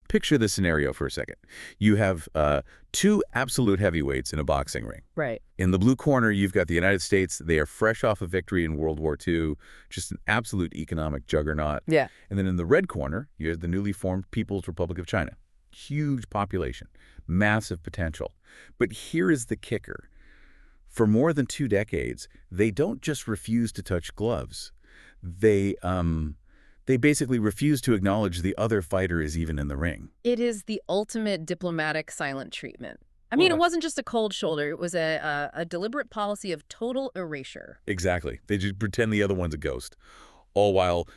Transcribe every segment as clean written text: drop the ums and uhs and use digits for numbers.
Picture this scenario for a second. You have two absolute heavyweights in a boxing ring. Right. In the blue corner, you've got the United States. They are fresh off a victory in World War II, just an absolute economic juggernaut. Yeah. And then in the red corner, you have the newly formed People's Republic of China. Huge population, massive potential. But here is the kicker. For more than 2 decades, they don't just refuse to touch gloves. They basically refuse to acknowledge the other fighter is even in the ring. It is the ultimate diplomatic silent treatment. I mean, it wasn't just a cold shoulder. It was a deliberate policy of total erasure. Exactly. They just pretend the other one's a ghost, all while,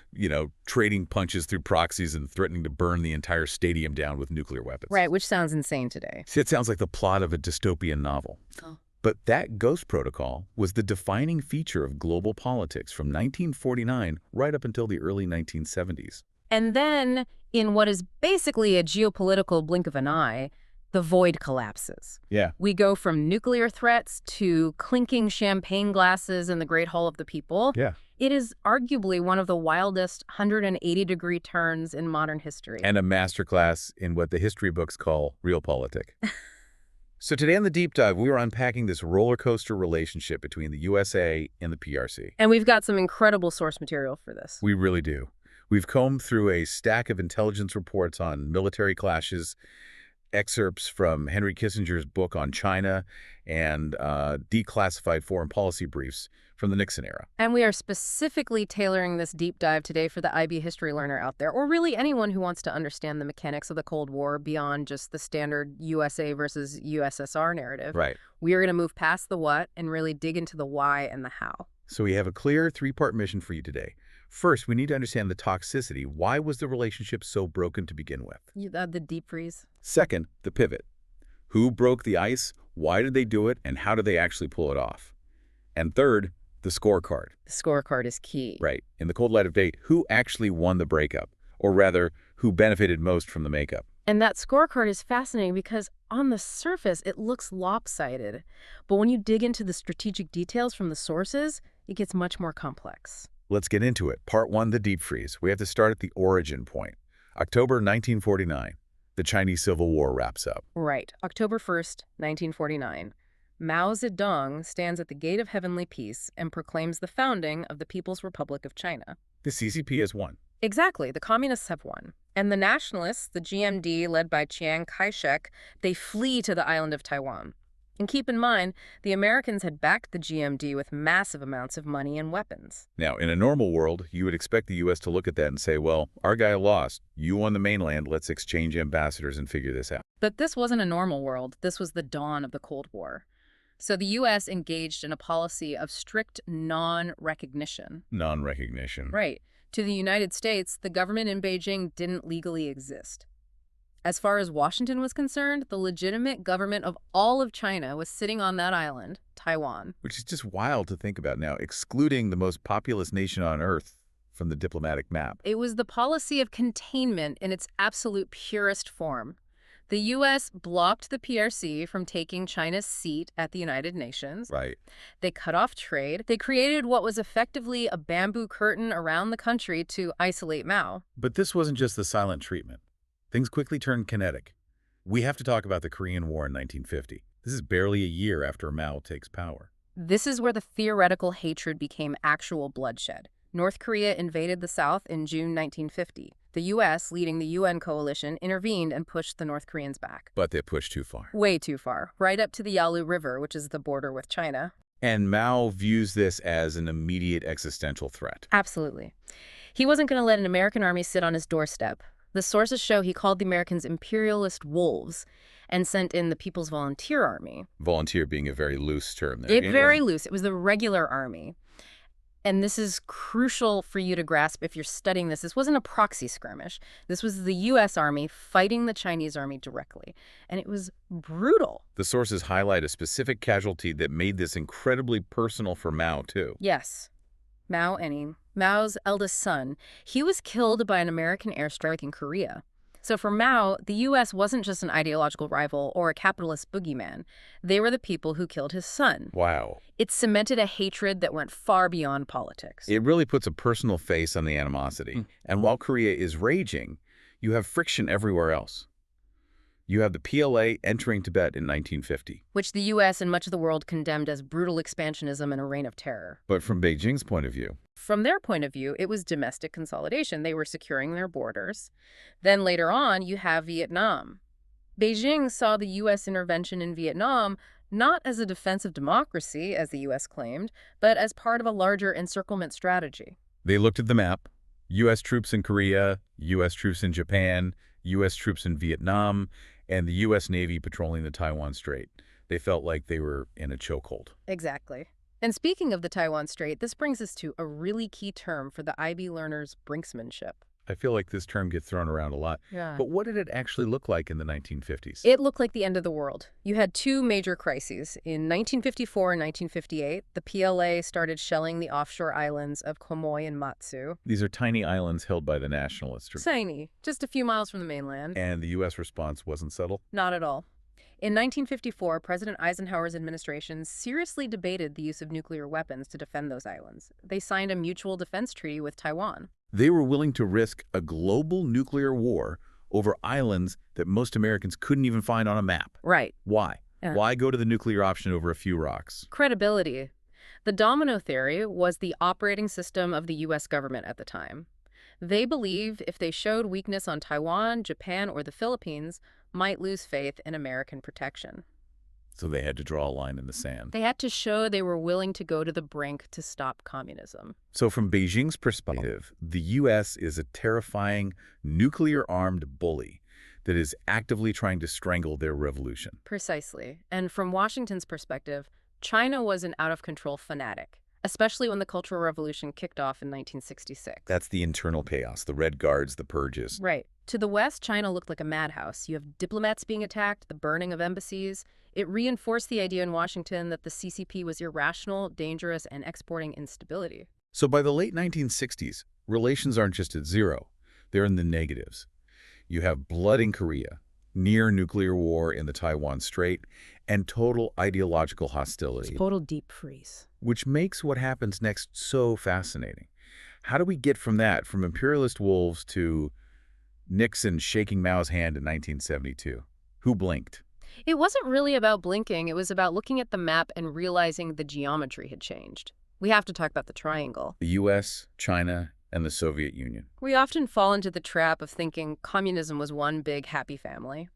trading punches through proxies and threatening to burn the entire stadium down with nuclear weapons. Right, which sounds insane today. See, it sounds like the plot of a dystopian novel. Oh. But that ghost protocol was the defining feature of global politics from 1949 right up until the early 1970s. And then, in what is basically a geopolitical blink of an eye, the void collapses. Yeah. We go from nuclear threats to clinking champagne glasses in the Great Hall of the People. Yeah. It is arguably one of the wildest 180-degree turns in modern history. And a masterclass in what the history books call realpolitik. So today on the Deep Dive, we are unpacking this roller coaster relationship between the USA and the PRC. And we've got some incredible source material for this. We really do. We've combed through a stack of intelligence reports on military clashes, excerpts from Henry Kissinger's book on China, and declassified foreign policy briefs from the Nixon era. And we are specifically tailoring this deep dive today for the IB history learner out there, or really anyone who wants to understand the mechanics of the Cold War beyond just the standard USA versus USSR narrative. Right. We are going to move past the what and really dig into the why and the how. So we have a clear 3-part mission for you today. First, we need to understand the toxicity. Why was the relationship so broken to begin with? The deep freeze. Second, the pivot. Who broke the ice? Why did they do it? And how did they actually pull it off? And third, the scorecard. The scorecard is key. Right. In the cold light of day, who actually won the breakup? Or rather, who benefited most from the makeup? And that scorecard is fascinating because on the surface, it looks lopsided. But when you dig into the strategic details from the sources, it gets much more complex. Let's get into it. Part 1, the deep freeze. We have to start at the origin point. October 1949. The Chinese Civil War wraps up. Right. October 1st, 1949. Mao Zedong stands at the gate of heavenly peace and proclaims the founding of the People's Republic of China. The CCP has won. Exactly. The communists have won. And the nationalists, the GMD, led by Chiang Kai-shek, they flee to the island of Taiwan. And keep in mind, the Americans had backed the GMD with massive amounts of money and weapons. Now, in a normal world, you would expect the U.S. to look at that and say, well, our guy lost. You won the mainland. Let's exchange ambassadors and figure this out. But this wasn't a normal world. This was the dawn of the Cold War. So the U.S. engaged in a policy of strict non-recognition. Non-recognition. Right. To the United States, the government in Beijing didn't legally exist. As far as Washington was concerned, the legitimate government of all of China was sitting on that island, Taiwan. Which is just wild to think about now, excluding the most populous nation on Earth from the diplomatic map. It was the policy of containment in its absolute purest form. The U.S. blocked the PRC from taking China's seat at the United Nations. Right. They cut off trade. They created what was effectively a bamboo curtain around the country to isolate Mao. But this wasn't just the silent treatment. Things quickly turned kinetic. We have to talk about the Korean War in 1950. This is barely a year after Mao takes power. This is where the theoretical hatred became actual bloodshed. North Korea invaded the South in June 1950. The U.S., leading the UN coalition, intervened and pushed the North Koreans back. But they pushed too far. Way too far, right up to the Yalu River, which is the border with China. And Mao views this as an immediate existential threat. Absolutely. He wasn't going to let an American army sit on his doorstep. The sources show he called the Americans imperialist wolves and sent in the People's Volunteer Army. Volunteer being a very loose term there. Very loose. It was the regular army. And this is crucial for you to grasp if you're studying this. This wasn't a proxy skirmish. This was the U.S. Army fighting the Chinese army directly. And it was brutal. The sources highlight a specific casualty that made this incredibly personal for Mao, too. Yes. Mao Anning, Mao's eldest son, he was killed by an American airstrike in Korea. So for Mao, the U.S. wasn't just an ideological rival or a capitalist boogeyman. They were the people who killed his son. Wow. It cemented a hatred that went far beyond politics. It really puts a personal face on the animosity. And while Korea is raging, You have friction everywhere else. You have the PLA entering Tibet in 1950. Which the U.S. and much of the world condemned as brutal expansionism and a reign of terror. But from Beijing's point of view, From their point of view, it was domestic consolidation. They were securing their borders. Then later on, you have Vietnam. Beijing saw the U.S. intervention in Vietnam not as a defense of democracy, as the U.S. claimed, but as part of a larger encirclement strategy. they looked at the map. U.S. troops in Korea, U.S. troops in Japan, U.S. troops in Vietnam, and the U.S. Navy patrolling the Taiwan Strait. They felt like they were in a chokehold. Exactly. And speaking of the Taiwan Strait, this brings us to a really key term for the IB learners' brinksmanship. I feel like this term gets thrown around a lot. Yeah. But what did it actually look like in the 1950s? It looked like the end of the world. You had two major crises. In 1954 and 1958, the PLA started shelling the offshore islands of Quemoy and Matsu. These are tiny islands held by the nationalists. Tiny, just a few miles from the mainland. And the U.S. response wasn't subtle. Not at all. In 1954, President Eisenhower's administration seriously debated the use of nuclear weapons to defend those islands. They signed a mutual defense treaty with Taiwan. They were willing to risk a global nuclear war over islands that most Americans couldn't even find on a map. Right. Why? Yeah. Why go to the nuclear option over a few rocks? Credibility. The domino theory was the operating system of the U.S. government at the time. They believed if they showed weakness on Taiwan, Japan, or the Philippines, might lose faith in American protection. So they had to draw a line in the sand. They had to show they were willing to go to the brink to stop communism. So from Beijing's perspective, the U.S. is a terrifying, nuclear-armed bully that is actively trying to strangle their revolution. Precisely. And from Washington's perspective, China was an out-of-control fanatic, especially when the Cultural Revolution kicked off in 1966. That's the internal chaos, the Red Guards, the purges. Right. To the West, China looked like a madhouse. You have diplomats being attacked, the burning of embassies. It reinforced the idea in Washington that the CCP was irrational, dangerous, and exporting instability. So by the late 1960s, relations aren't just at zero. They're in the negatives. You have blood in Korea, near nuclear war in the Taiwan Strait, and total ideological hostility. Total deep freeze. Which makes what happens next so fascinating. How do we get from that, from imperialist wolves to Nixon shaking Mao's hand in 1972? Who blinked? It wasn't really about blinking. It was about looking at the map and realizing the geometry had changed. We have to talk about the triangle. The U.S., China, and the Soviet Union. We often fall into the trap of thinking communism was one big happy family.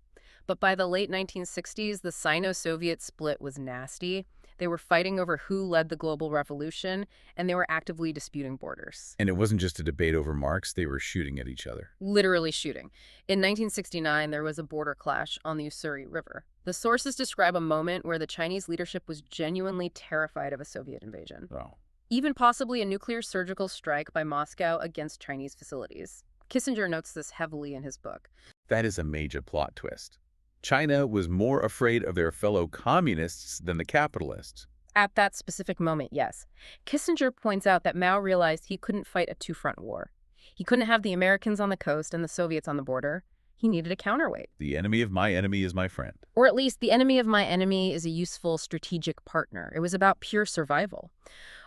But by the late 1960s, the Sino-Soviet split was nasty. They were fighting over who led the global revolution, and they were actively disputing borders. And it wasn't just a debate over marks, they were shooting at each other. Literally shooting. In 1969, there was a border clash on the Ussuri River. The sources describe a moment where the Chinese leadership was genuinely terrified of a Soviet invasion. Oh. Even possibly a nuclear surgical strike by Moscow against Chinese facilities. Kissinger notes this heavily in his book. That is a major plot twist. China was more afraid of their fellow communists than the capitalists. At that specific moment, yes. Kissinger points out that Mao realized he couldn't fight a two-front war. He couldn't have the Americans on the coast and the Soviets on the border. He needed a counterweight. The enemy of my enemy is my friend. Or at least the enemy of my enemy is a useful strategic partner. It was about pure survival.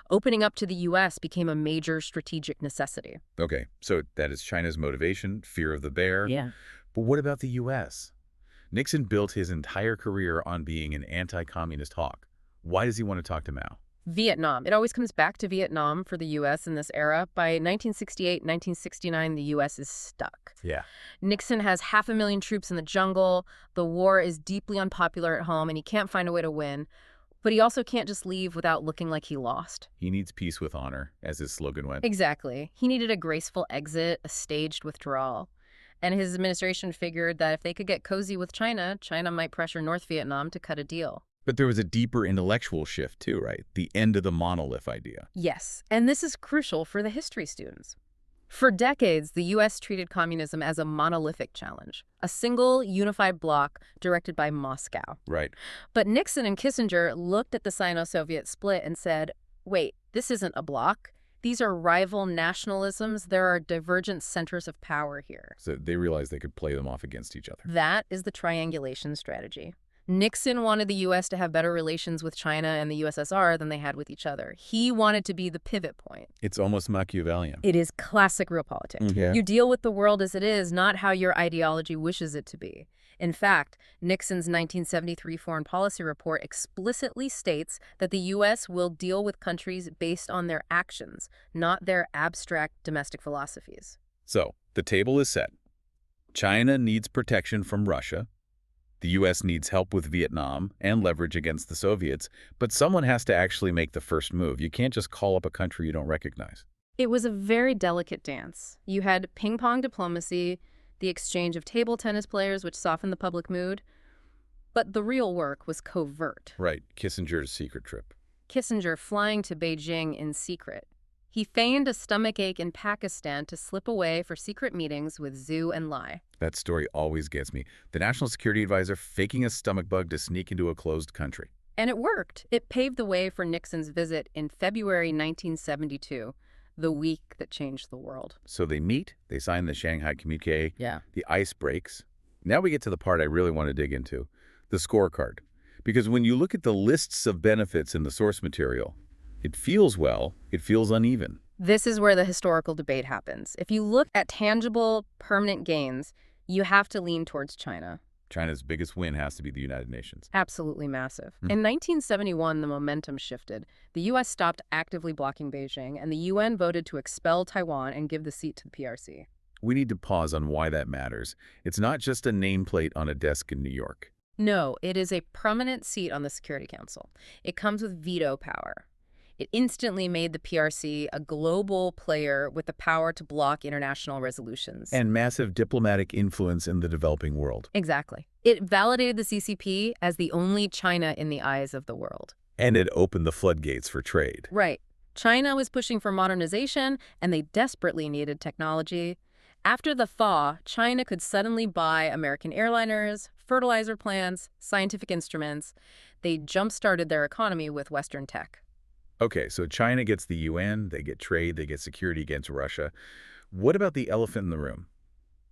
Opening up to the U.S. became a major strategic necessity. Okay, so that is China's motivation, fear of the bear. Yeah. But what about the U.S.? Nixon built his entire career on being an anti-communist hawk. Why does he want to talk to Mao? Vietnam. It always comes back to Vietnam for the U.S. in this era. By 1968, 1969, the U.S. is stuck. Yeah. Nixon has 500,000 troops in the jungle. The war is deeply unpopular at home, and he can't find a way to win. But he also can't just leave without looking like he lost. He needs peace with honor, as his slogan went. Exactly. He needed a graceful exit, a staged withdrawal. And his administration figured that if they could get cozy with China, China might pressure North Vietnam to cut a deal. But there was a deeper intellectual shift too, right? The end of the monolith idea. Yes, and this is crucial for the history students. For decades, the U.S. treated communism as a monolithic challenge, a single, unified bloc directed by Moscow. Right. But Nixon and Kissinger looked at the Sino-Soviet split and said, wait, this isn't a bloc. These are rival nationalisms. There are divergent centers of power here. So they realized they could play them off against each other. That is the triangulation strategy. Nixon wanted the U.S. to have better relations with China and the USSR than they had with each other. He wanted to be the pivot point. It's almost Machiavellian. It is classic realpolitik. Yeah. You deal with the world as it is, not how your ideology wishes it to be. In fact, Nixon's 1973 Foreign Policy Report explicitly states that the U.S. will deal with countries based on their actions, not their abstract domestic philosophies. So, the table is set. China needs protection from Russia. The U.S. needs help with Vietnam and leverage against the Soviets, but someone has to actually make the first move. You can't just call up a country you don't recognize. It was a very delicate dance. You had ping-pong diplomacy, the exchange of table tennis players, which softened the public mood. But the real work was covert. Right, Kissinger's secret trip. Kissinger flying to Beijing in secret. He feigned a stomachache in Pakistan to slip away for secret meetings with Zhu and Lai. That story always gets me. The National Security Advisor faking a stomach bug to sneak into a closed country. And it worked. It paved the way for Nixon's visit in February 1972, the week that changed the world. So they meet, they sign the Shanghai Communique, Yeah. the ice breaks. Now we get to the part I really want to dig into, the scorecard. Because when you look at the lists of benefits in the source material, it feels uneven. This is where the historical debate happens. If you look at tangible, permanent gains, you have to lean towards China. China's biggest win has to be the United Nations. Absolutely massive. In 1971, the momentum shifted. The U.S. stopped actively blocking Beijing, and the UN voted to expel Taiwan and give the seat to the PRC. We need to pause on why that matters. It's not just a nameplate on a desk in New York. No, it is a permanent seat on the Security Council. It comes with veto power. It instantly made the PRC a global player with the power to block international resolutions. And massive diplomatic influence in the developing world. Exactly. It validated the CCP as the only China in the eyes of the world. And it opened the floodgates for trade. Right. China was pushing for modernization, and they desperately needed technology. After the thaw, China could suddenly buy American airliners, fertilizer plants, scientific instruments. They jump-started their economy with Western tech. Okay, so China gets the UN, they get trade, they get security against Russia. What about the elephant in the room?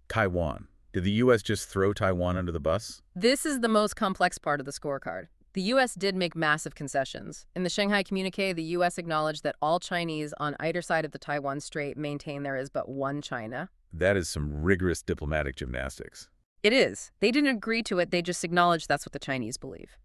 Taiwan. Did the U.S. just throw Taiwan under the bus? This is the most complex part of the scorecard. The U.S. did make massive concessions. In the Shanghai Communique, the U.S. acknowledged that all Chinese on either side of the Taiwan Strait maintain there is but one China. That is some rigorous diplomatic gymnastics. It is. They didn't agree to it, they just acknowledged that's what the Chinese believe.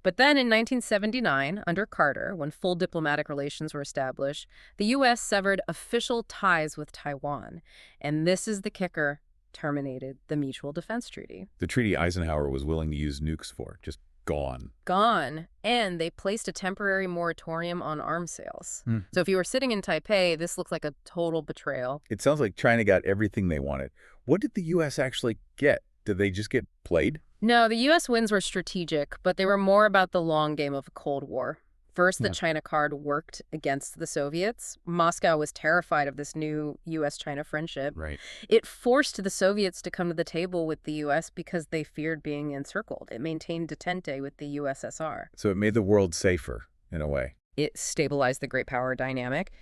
But then in 1979, under Carter, when full diplomatic relations were established, the U.S. severed official ties with Taiwan. And this is the kicker, terminated the Mutual Defense Treaty. The treaty Eisenhower was willing to use nukes for, just gone. Gone. And they placed a temporary moratorium on arms sales. So if you were sitting in Taipei, this looked like a total betrayal. It sounds like China got everything they wanted. What did the U.S. actually get? Did they just get played? No, the U.S. wins were strategic, but they were more about the long game of the Cold War. First, the China card worked against the Soviets. Moscow was terrified of this new U.S.-China friendship. Right. It forced the Soviets to come to the table with the U.S. because they feared being encircled. It maintained detente with the USSR. So it made the world safer, in a way. It stabilized the great power dynamic.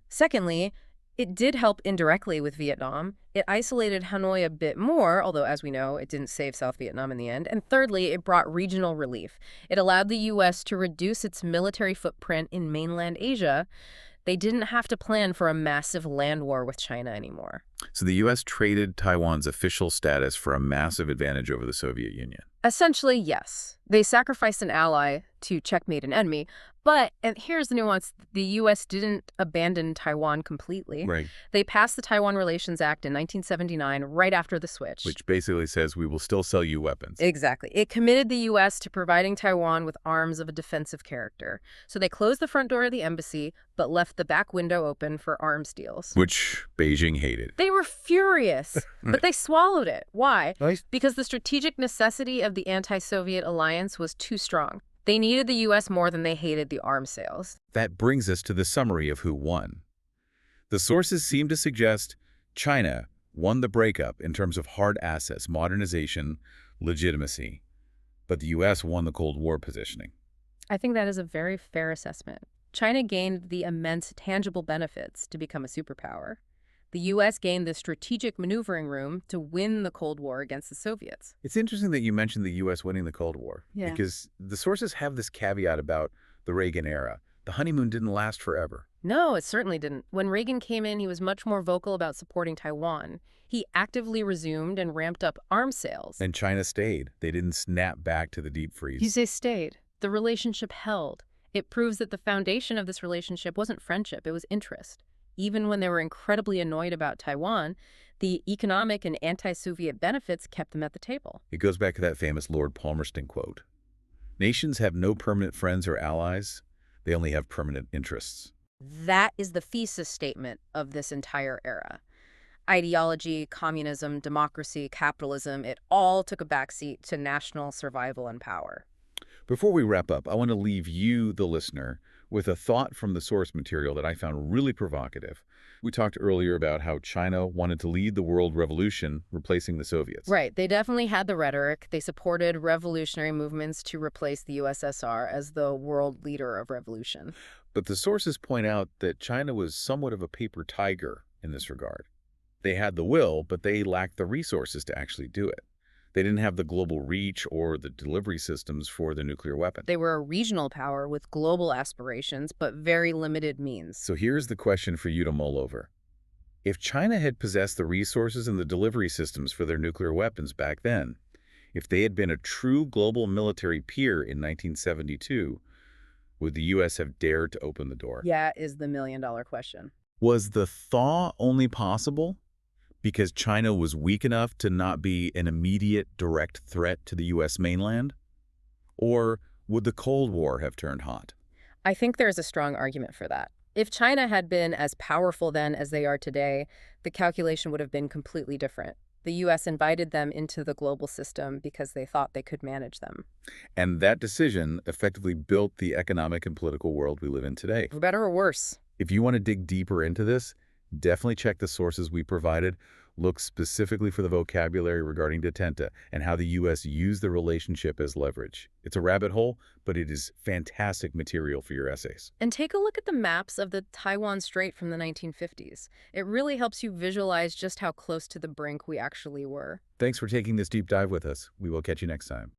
Secondly, it did help indirectly with Vietnam. It isolated Hanoi a bit more, although, as we know, it didn't save South Vietnam in the end. And thirdly, it brought regional relief. It allowed the U.S. to reduce its military footprint in mainland Asia. They didn't have to plan for a massive land war with China anymore. So the U.S. traded Taiwan's official status for a massive advantage over the Soviet Union. Essentially, yes. They sacrificed an ally to checkmate an enemy. But, and here's the nuance, the U.S. didn't abandon Taiwan completely. Right. They passed the Taiwan Relations Act in 1979, right after the switch. Which basically says we will still sell you weapons. Exactly. It committed the U.S. to providing Taiwan with arms of a defensive character. So they closed the front door of the embassy, but left the back window open for arms deals. Which Beijing hated. They were furious, but they swallowed it. Why? Nice. Because the strategic necessity of the anti-Soviet alliance was too strong. They needed the U.S. more than they hated the arms sales. That brings us to the summary of who won. The sources seem to suggest China won the breakup in terms of hard assets, modernization, legitimacy. But the U.S. won the Cold War positioning. I think that is a very fair assessment. China gained the immense tangible benefits to become a superpower. The U.S. gained the strategic maneuvering room to win the Cold War against the Soviets. It's interesting that you mentioned the U.S. winning the Cold War, Yeah. because the sources have this caveat about the Reagan era. The honeymoon didn't last forever. No, it certainly didn't. When Reagan came in, he was much more vocal about supporting Taiwan. He actively resumed and ramped up arms sales. And China stayed. They didn't snap back to the deep freeze. They stayed. The relationship held. It proves that the foundation of this relationship wasn't friendship, it was interest. Even when they were incredibly annoyed about Taiwan, the economic and anti-Soviet benefits kept them at the table. It goes back to that famous Lord Palmerston quote. Nations have no permanent friends or allies. They only have permanent interests. That is the thesis statement of this entire era. Ideology, communism, democracy, capitalism, it all took a backseat to national survival and power. Before we wrap up, I want to leave you, the listener, with a thought from the source material that I found really provocative. We talked earlier about how China wanted to lead the world revolution, replacing the Soviets. Right, they definitely had the rhetoric. They supported revolutionary movements to replace the USSR as the world leader of revolution. But the sources point out that China was somewhat of a paper tiger in this regard. They had the will, but they lacked the resources to actually do it. They didn't have the global reach or the delivery systems for the nuclear weapon. They were a regional power with global aspirations, but very limited means. So here's the question for you to mull over. If China had possessed the resources and the delivery systems for their nuclear weapons back then, if they had been a true global military peer in 1972, would the U.S. have dared to open the door? That is the million-dollar question. Was the thaw only possible because China was weak enough to not be an immediate direct threat to the U.S. mainland? Or would the Cold War have turned hot? I think there's a strong argument for that. If China had been as powerful then as they are today, the calculation would have been completely different. The U.S. invited them into the global system because they thought they could manage them. And that decision effectively built the economic and political world we live in today. For better or worse. If you want to dig deeper into this, definitely check the sources we provided. Look specifically for the vocabulary regarding detente and how the U.S. used the relationship as leverage. It's a rabbit hole, but it is fantastic material for your essays. And take a look at the maps of the Taiwan Strait from the 1950s. It really helps you visualize just how close to the brink we actually were. Thanks for taking this deep dive with us. We will catch you next time.